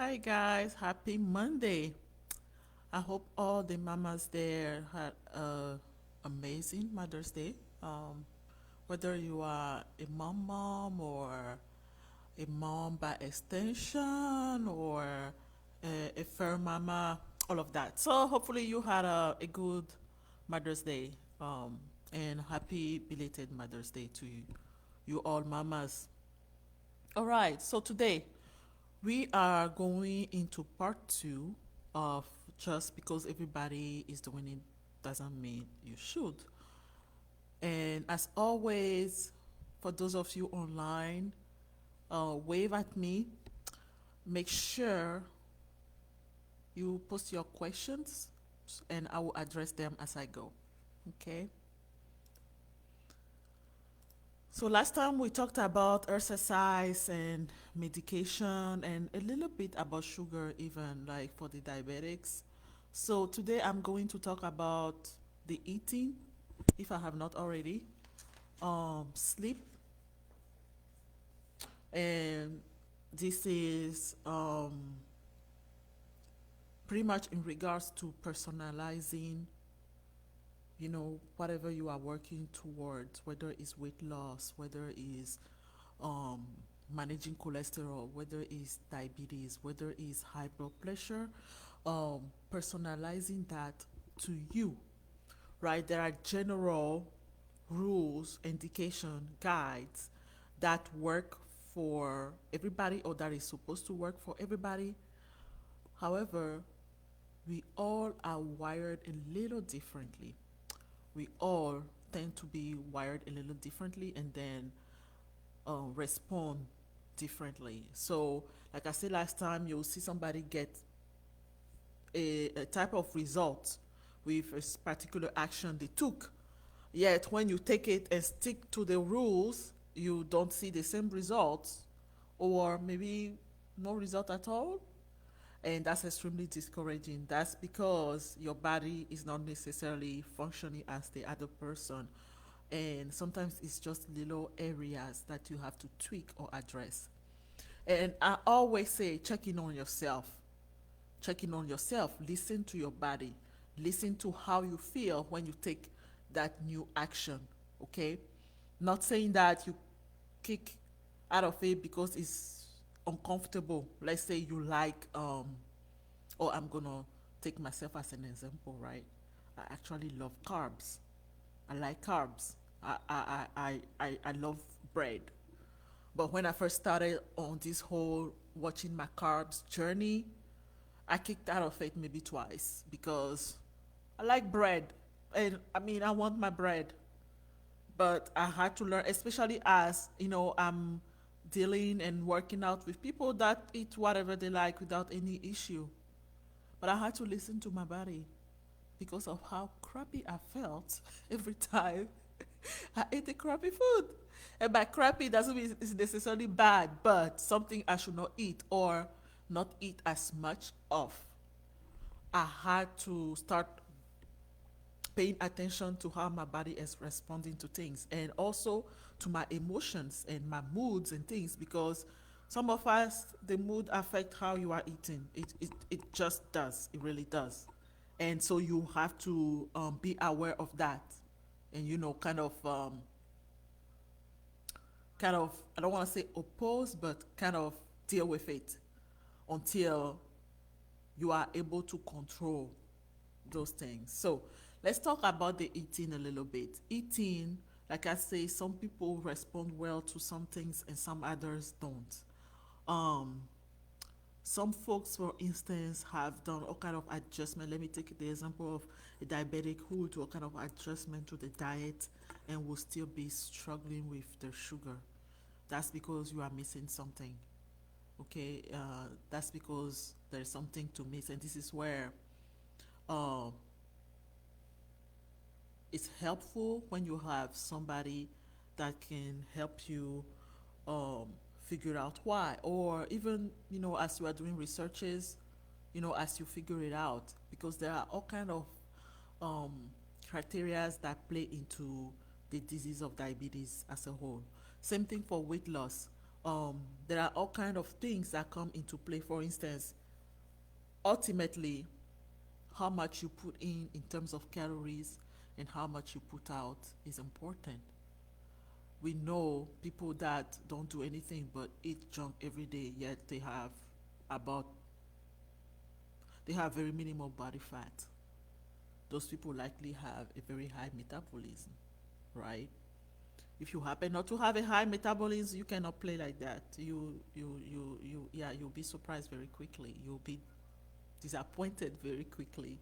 Hi guys, happy Monday. I hope all the mamas there had a amazing Mother's Day. Whether you are a mom or a mom by extension or a fur mama, all of that. So hopefully you had a good Mother's Day. And happy belated Mother's Day to you all mamas. All right, so today we are going into part two of just because everybody is doing it doesn't mean you should. And as always, for those of you online, wave at me. Make sure you post your questions and I will address them as I go. Okay? So last time we talked about exercise and medication and a little bit about sugar even like for the diabetics. So today I'm going to talk about the eating if I have not already, sleep, and this is pretty much in regards to personalizing, whatever you are working towards, whether it's weight loss, whether it's um, managing cholesterol, whether it's diabetes, whether it's high blood pressure, personalizing that to you, right? There are general rules, indication, guides that work for everybody or that is supposed to work for everybody. However, we all are wired a little differently. We all tend to be wired a little differently and then respond differently. So, like I said last time, you'll see somebody get a type of result with a particular action they took. Yet, when you take it and stick to the rules, you don't see the same results, or maybe no result at all. And that's extremely discouraging. That's because your body is not necessarily functioning as the other person. And sometimes it's just little areas that you have to tweak or address. And I always say, checking on yourself. Checking on yourself. Listen to your body. Listen to how you feel when you take that new action. Okay? Not saying that you kick out of it because it's uncomfortable. Let's say you like, or I'm gonna take myself as an example, right? I actually love carbs. I like carbs. I love bread. But when I first started on this whole watching my carbs journey, I kicked out of it maybe twice because I like bread. And I mean, I want my bread. But I had to learn, especially as, I'm dealing and working out with people that eat whatever they like without any issue. But I had to listen to my body because of how crappy I felt every time I ate the crappy food. And by crappy doesn't mean it's necessarily bad, but something I should not eat or not eat as much of. I had to start paying attention to how my body is responding to things and also to my emotions and my moods and things because some of us the mood affect how you are eating. It just does. It really does. And so you have to be aware of that and kind of I don't want to say oppose but kind of deal with it until you are able to control those things. So let's talk about the eating a little bit. Eating, like I say, some people respond well to some things and some others don't. Um, some folks, for instance, have done all kind of adjustment. Let me take the example of a diabetic who will do all kind of adjustment to the diet and will still be struggling with their sugar. That's because you are missing something. Okay, that's because there's something to miss, and this is where uh, it's helpful when you have somebody that can help you um, figure out why, or even as you are doing researches, as you figure it out, because there are all kind of um, criteria that play into the disease of diabetes as a whole. Same thing for weight loss. There are all kind of things that come into play. For instance, ultimately, how much you put in terms of calories and how much you put out is important. We know people that don't do anything but eat junk every day, yet about they have very minimal body fat. Those people likely have a very high metabolism, right? If you happen not to have a high metabolism, you cannot play like that. Yeah, you'll be surprised very quickly. You'll be disappointed very quickly.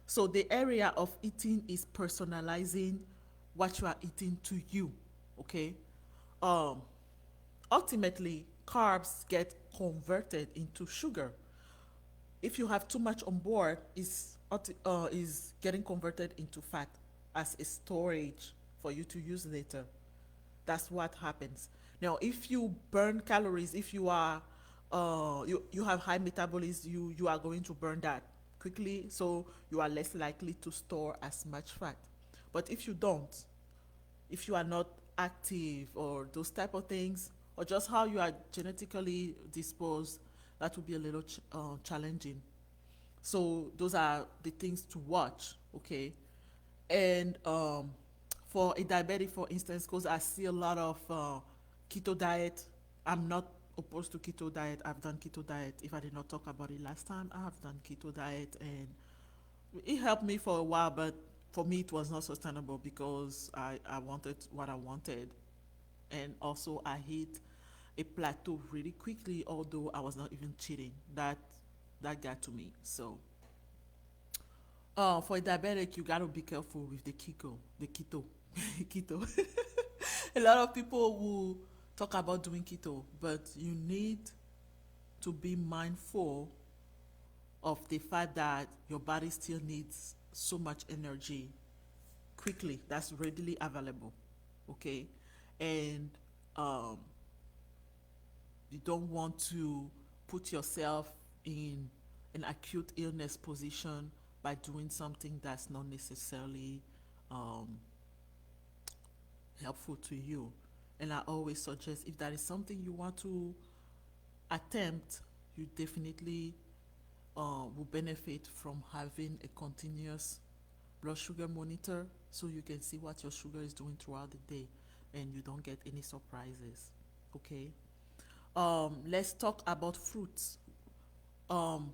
So the area of eating is personalizing what you are eating to you. Okay. Um, Ultimately, carbs get converted into sugar. If you have too much on board, is getting converted into fat as a storage for you to use later. That's what happens. Now, if you burn calories, if you are you have high metabolism, you are going to burn that quickly, so you are less likely to store as much fat. But if you don't, if you are not active or those type of things, or just how you are genetically disposed, that will be a little challenging. So those are the things to watch, okay? And for a diabetic, for instance, because I see a lot of keto diet. I'm not opposed to keto diet. I've done keto diet. If I did not talk about it last time, I have done keto diet, and it helped me for a while, but for me it was not sustainable because I wanted what I wanted, and also I hit a plateau really quickly, although I was not even cheating. That got to me. So for a diabetic, you gotta be careful with the keto, keto. A lot of people will talk about doing keto, but you need to be mindful of the fact that your body still needs so much energy quickly that's readily available. Okay. And um, you don't want to put yourself in an acute illness position by doing something that's not necessarily um, helpful to you. And I always suggest, if that is something you want to attempt, you definitely will benefit from having a continuous blood sugar monitor, so you can see what your sugar is doing throughout the day and you don't get any surprises. Okay. Let's talk about fruits.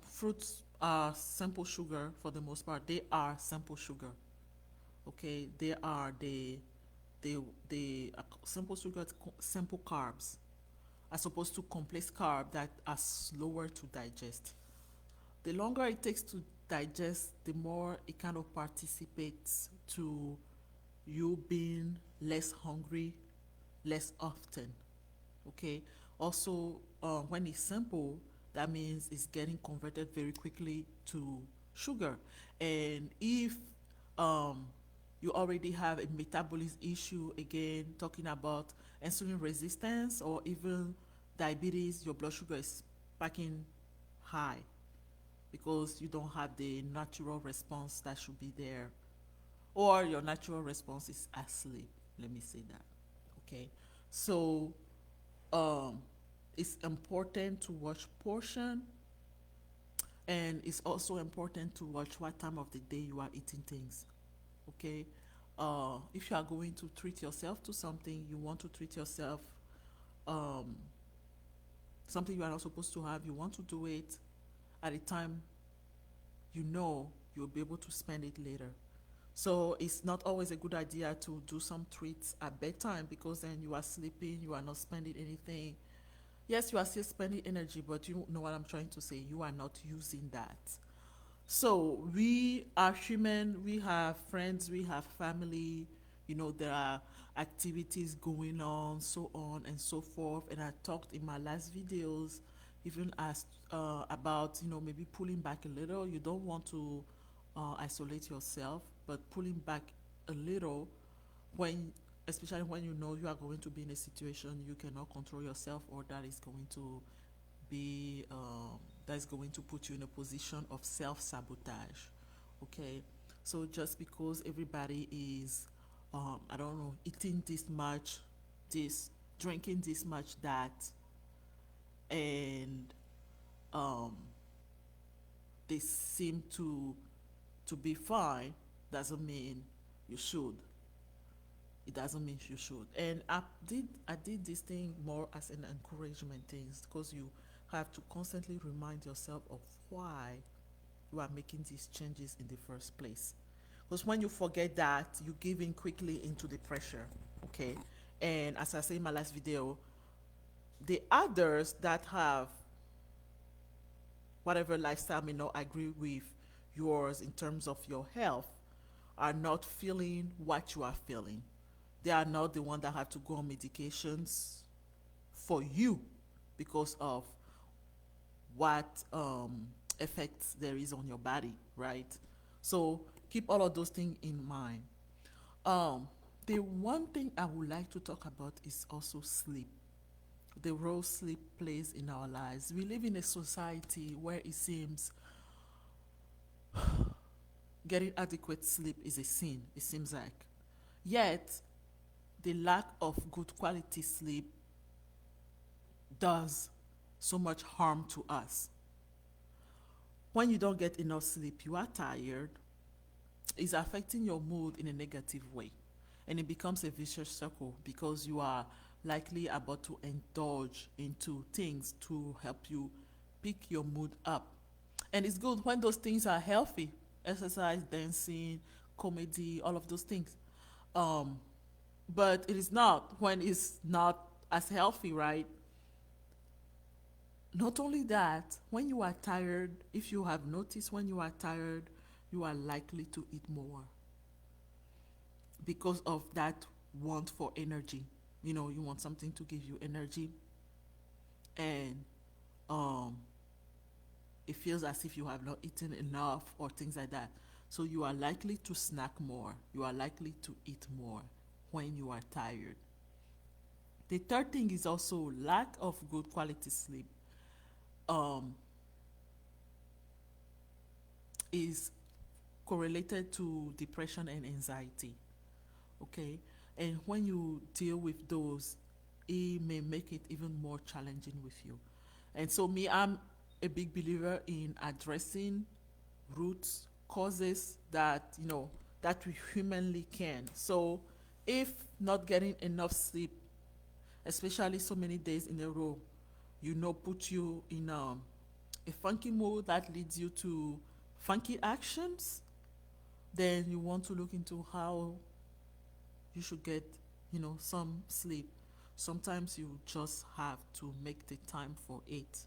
Fruits are simple sugar for the most part. They are simple sugar. Okay. They are the simple sugar, simple carbs, as opposed to complex carb that are slower to digest. The longer it takes to digest, the more it kind of participates to you being less hungry less often. Okay. Also, when it's simple, that means it's getting converted very quickly to sugar. And if um, you already have a metabolism issue, again, talking about insulin resistance or even diabetes, your blood sugar is spiking high because you don't have the natural response that should be there, or your natural response is asleep. Let me say that. Okay. So um, it's important to watch portion, and it's also important to watch what time of the day you are eating things. Okay. If you are going to treat yourself to something, you want to treat yourself um, something you are not supposed to have, you want to do it at a time you know you'll be able to spend it later. So it's not always a good idea to do some treats at bedtime, because then you are sleeping, you are not spending anything. Yes, you are still spending energy, but you know what I'm trying to say. You are not using that. So we are human, we have friends, we have family, there are activities going on, so on and so forth. And I talked in my last videos even as about, maybe pulling back a little. You don't want to isolate yourself, but pulling back a little when, especially when you know you are going to be in a situation you cannot control yourself, or be that's going to put you in a position of self-sabotage. Okay. So just because everybody is I don't know, eating this much, this drinking this much that, and um, they seem to be fine, doesn't mean you should. It doesn't mean you should. And I did this thing more as an encouragement thing, because you have to constantly remind yourself of why you are making these changes in the first place. Because when you forget that, you give in quickly into the pressure. Okay. And as I said in my last video, the others that have whatever lifestyle may not agree with yours in terms of your health are not feeling what you are feeling. They are not the one that have to go on medications for you because of what effects there is on your body, right? So keep all of those things in mind. Um, the one thing I would like to talk about is also sleep. The role sleep plays in our lives. We live in a society where it seems getting adequate sleep is a sin, it seems like. Yet, the lack of good quality sleep does so much harm to us. When you don't get enough sleep, you are tired, it's affecting your mood in a negative way. And it becomes a vicious circle because you are likely about to indulge into things to help you pick your mood up. And it's good when those things are healthy: exercise, dancing, comedy, all of those things. Um, but it is not when it's not as healthy, right? Not only that, when you are tired, if you have noticed, when you are tired, you are likely to eat more because of that want for energy. You know, you want something to give you energy, and um, it feels as if you have not eaten enough or things like that. So you are likely to snack more. You are likely to eat more when you are tired. The third thing is also lack of good quality sleep. Um, is correlated to depression and anxiety. Okay, and when you deal with those, it may make it even more challenging with you. And so, me, I'm a big believer in addressing roots causes that that we humanly can. So if not getting enough sleep, especially so many days in a row, put you in a funky mood that leads you to funky actions, then you want to look into how you should get some sleep. Sometimes you just have to make the time for it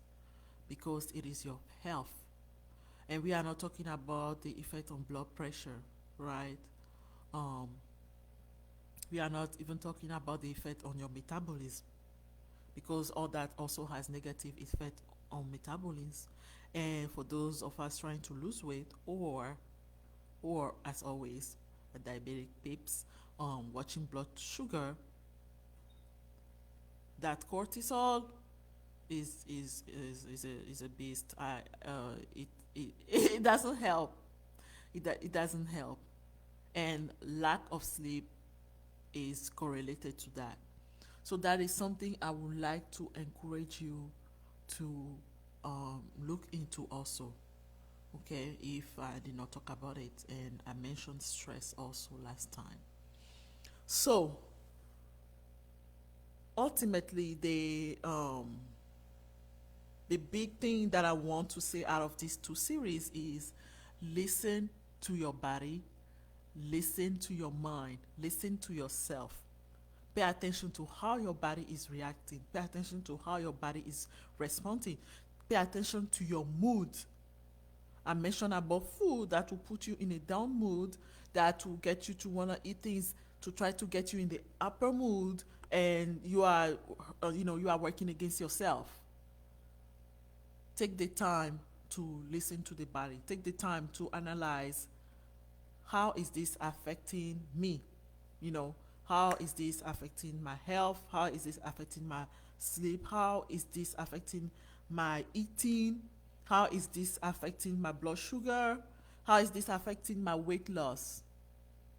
because it is your health. And we are not talking about the effect on blood pressure, right? um, we are not even talking about the effect on your metabolism, because all that also has negative effect on metabolism. And for those of us trying to lose weight, or as always, a diabetic peeps, watching blood sugar, that cortisol is a beast. It doesn't help. It doesn't help. And lack of sleep is correlated to that. So that is something I would like to encourage you to look into also. Okay, if I did not talk about it, and I mentioned stress also last time. So ultimately, the big thing that I want to say out of these two series is listen to your body, listen to your mind, listen to yourself. Pay attention to how your body is reacting. Pay attention to how your body is responding. Pay attention to your mood. I mentioned about food that will put you in a down mood, that will get you to want to eat things to try to get you in the upper mood, and you are working against yourself. Take the time to listen to the body. Take the time to analyze, how is this affecting me? You know, how is this affecting my health? How is this affecting my sleep? How is this affecting my eating? How is this affecting my blood sugar? How is this affecting my weight loss?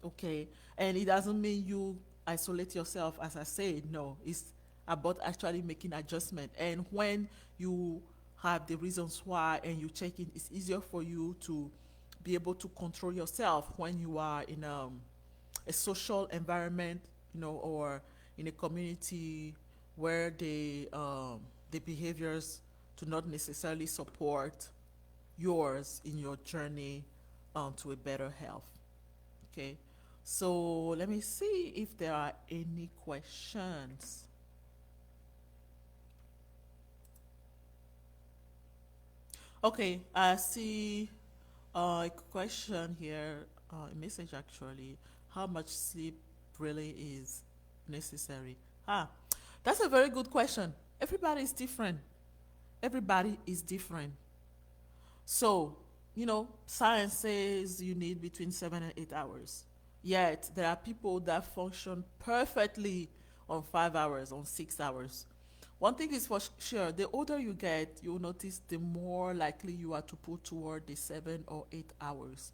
Okay. And it doesn't mean you isolate yourself, as I said. No, it's about actually making adjustment. And when you have the reasons why and you check in, it's easier for you to be able to control yourself when you are in a social environment, or in a community where the behaviors do not necessarily support yours in your journey to a better health. Okay, so let me see if there are any questions. Okay, I see a question here, a message actually. How much sleep really is necessary? Ah, that's a very good question. Everybody is different. Everybody is different. So, science says you need between 7 and 8 hours. Yet, there are people that function perfectly on 5 hours, on 6 hours. One thing is for sure, the older you get, you'll notice the more likely you are to put toward the 7 or 8 hours.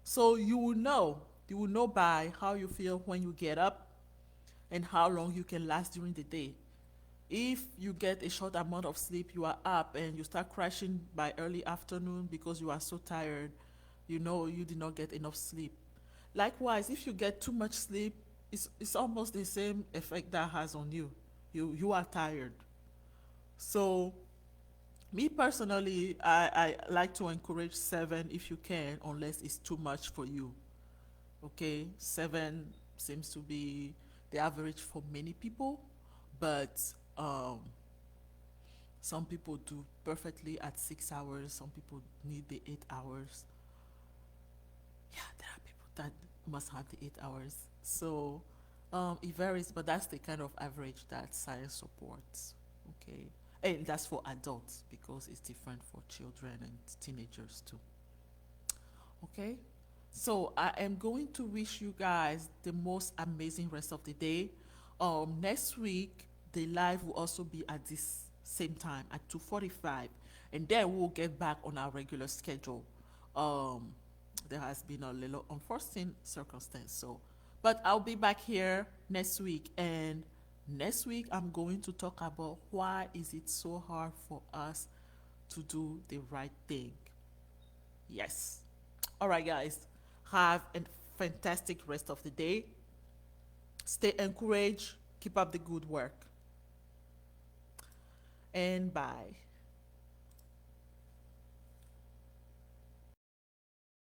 So you will know by how you feel when you get up and how long you can last during the day. If you get a short amount of sleep, you are up and you start crashing by early afternoon because you are so tired, you know you did not get enough sleep. Likewise, if you get too much sleep, it's almost the same effect that has on you. You are tired. So me personally, I like to encourage 7 if you can, unless it's too much for you. Okay, 7 seems to be the average for many people, but um, some people do perfectly at 6 hours. Some people need the 8 hours. Yeah, there are people that must have the 8 hours. So it varies, but that's the kind of average that science supports. Okay, and that's for adults because it's different for children and teenagers too. Okay, so I am going to wish you guys the most amazing rest of the day. Next week the live will also be at this same time at 2:45, and then we'll get back on our regular schedule. Um, there has been a little unforeseen circumstance, so but I'll be back here next week, and next week I'm going to talk about why is it so hard for us to do the right thing. Yes. All right, guys. Have a fantastic rest of the day. Stay encouraged. Keep up the good work. And bye.